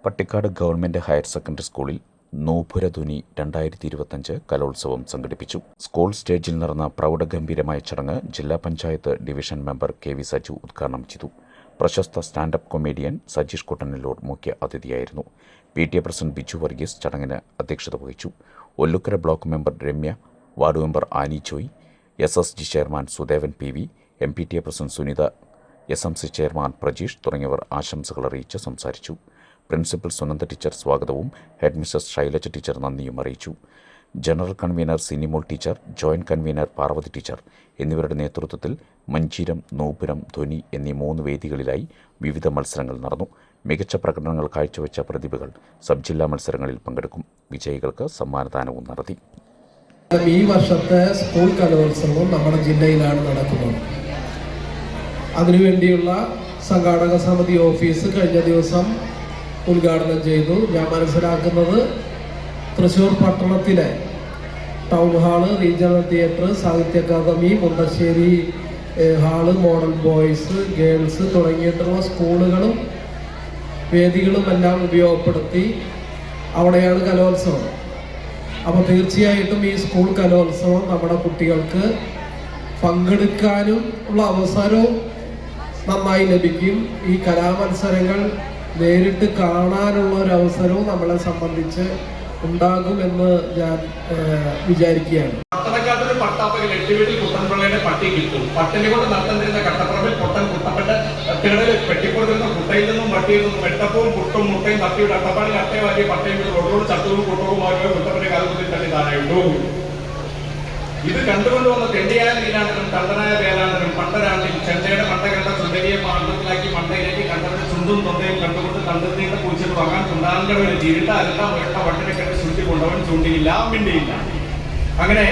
Pattikkad government higher secondary സ്കൂളിൽ നൂപുരധ്വനി 2025 കലോത്സവം സംഘടിപ്പിച്ചു. സ്കൂൾ സ്റ്റേജിൽ നടന്ന പ്രൗഢഗംഭീരമായ ചടങ്ങ് ജില്ലാ panchayat division member K V. Saju ഉദ്ഘാടനം ചെയ്തു. പ്രശസ്ത സ്റ്റാൻഡപ്പ് കൊമേഡിയൻ സജീഷ് കുട്ടനിലൂർ മുഖ്യ അതിഥിയായിരുന്നു. PTA പ്രസിഡന്റ് ബിജു വർഗീസ് ചടങ്ങിന് അധ്യക്ഷത വഹിച്ചു. Ollukkara block member Ramya, ward member Annie Joy, SSG chairman Sudevan PV, MPTA president Sunitha, SMC chairman Prajeesh തുടങ്ങിയവർ ആശംസകൾ അറിയിച്ച് സംസാരിച്ചു. പ്രിൻസിപ്പൽ സുനന്ദ ടീച്ചർ സ്വാഗതവും ഹെഡ് മിസ്സസ് ശൈലജ ടീച്ചർ നന്ദിയും അറിയിച്ചു. General convener Sinimol teacher, joint convener Parvathy teacher എന്നിവരുടെ നേതൃത്വത്തിൽ മഞ്ചീരം, നൂപുരം, ധ്വനി എന്നീ 3 വേദികളിലായി വിവിധ മത്സരങ്ങൾ നടന്നു. മികച്ച പ്രകടനങ്ങൾ കാഴ്ചവെച്ച പ്രതിഭകൾ സബ് ജില്ലാ മത്സരങ്ങളിൽ പങ്കെടുക്കും. വിജയികൾക്ക് സമ്മാനദാനവും നടത്തി. ഈ വർഷത്തെ സ്കൂൾ കലോത്സവം നമ്മുടെ ജില്ലയിലാണ് നടക്കുന്നത്. അതിനുവേണ്ടിയുള്ള സംഘാടക സമിതി ഓഫീസ് കഴിഞ്ഞ ദിവസം ഉദ്ഘാടനം ചെയ്തു. ഞാൻ മനസ്സിലാക്കുന്നത് തൃശ്ശൂർ പട്ടണത്തിലെ town hall, regional theatre, Sahitya Akademi, Mundassery hall, model boys, girls തുടങ്ങിയിട്ടുള്ള സ്കൂളുകളും വേദികളും എല്ലാം ഉപയോഗപ്പെടുത്തി അവിടെയാണ് കലോത്സവം. അപ്പോൾ തീർച്ചയായിട്ടും ഈ സ്കൂൾ കലോത്സവം നമ്മുടെ കുട്ടികൾക്ക് പങ്കെടുക്കാനും ഉള്ള അവസരവും നന്നായി ലഭിക്കും. ഈ കലാമത്സരങ്ങൾ നേരിട്ട് കാണാനുള്ള ഒരു അവസരവും നമ്മളെ സംബന്ധിച്ച് ഉണ്ടാകുമെന്ന് ഞാൻ വിചാരിക്കുകയാണ്. പട്ടണക്കാട്ടിൽ പട്ടാപ്പകൽ 8 വീട്ടിൽ കുട്ടൻപിള്ളയുടെ പട്ടി കിട്ടും. പട്ടിനെ കൊണ്ട് നടത്തുന്നിരുന്ന കട്ടപ്പുറമ്പിൽ പൊട്ടൻ കുട്ടപ്പന്റെ തട്ടികളിൽ പെട്ടിക്കൊടുത്തിരുന്ന കുട്ടയിൽ നിന്നും പട്ടിയിൽ നിന്നും വെട്ടപ്പവും പുട്ടും മുട്ടയും തട്ടിയുടെ അട്ടപ്പാടിൽ അട്ടയെ വാരിയ പട്ടയും റോഡോട് ചട്ടവും കുട്ടവും ആകുകയോ കുട്ടപ്പന്റെ കാലത്തിൽ തട്ടി താഴെയിട്ടു. ഇത് കണ്ടുകൊണ്ടുവന്ന തെണ്ടിയായ നീലാണ്ടനും കണ്ടനായ വേലാണ്ടനും പണ്ടരാണ്ടിൽ ചെണ്ടയുടെ മണ്ട കണ്ട സുന്ദരിയെ പാണ്ടത്തിലാക്കി മണ്ടയിലേക്ക് കണ്ടവരുടെ ചുണ്ടും തൊണ്ടയും കണ്ടുകൊണ്ട് കണ്ടെത്തിയുടെ പൂച്ചത് വാങ്ങാൻ ചുണ്ടാങ്കടവരെ ജീവിത അതെല്ലാം വേണ്ട വണ്ടിനെ കണ്ട് ചുണ്ടി കൊണ്ടവൻ ചൂണ്ടിയില്ല, മിണ്ടിയില്ല. അങ്ങനെ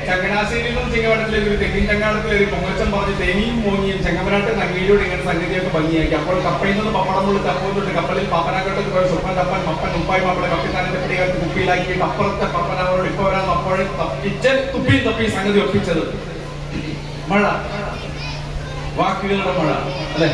ചങ്ങനാശ്ശേരിയിലും ചിങ്ങവനത്തിലേക്ക് ഒരു തെക്കിൻ ചങ്ങാടത്തിലെ ഒരു പൊങ്ങച്ചം പറഞ്ഞ് തേനിയും മോങ്ങിയും ചെങ്ങമനാട്ട് നങ്ങീരോട് ഇങ്ങനെ സംഗതിയൊക്കെ ഭംഗിയാക്കി. അപ്പോൾ കപ്പയിൽ നിന്ന് പപ്പടം മുള്ളി തപ്പവും തൊട്ട് കപ്പലിൽ പാപ്പനാക്കട്ടത്തിൽ പോയ സുപ്പൻ തപ്പൻ മപ്പൻ ഉപ്പായി മാപ്പിളെ കപ്പിത്താനത്തെ പിടികാലത്ത് കുപ്പിയിലാക്കി അപ്പുറത്തെ പപ്പൻ അവരോട് ഇപ്പൊ വരാൻ അപ്പോഴേ തപ്പിച്ച് തുപ്പി സംഗതി ഒപ്പിച്ചത് മഴ, വാക്കുകളുടെ മഴ അല്ലെ.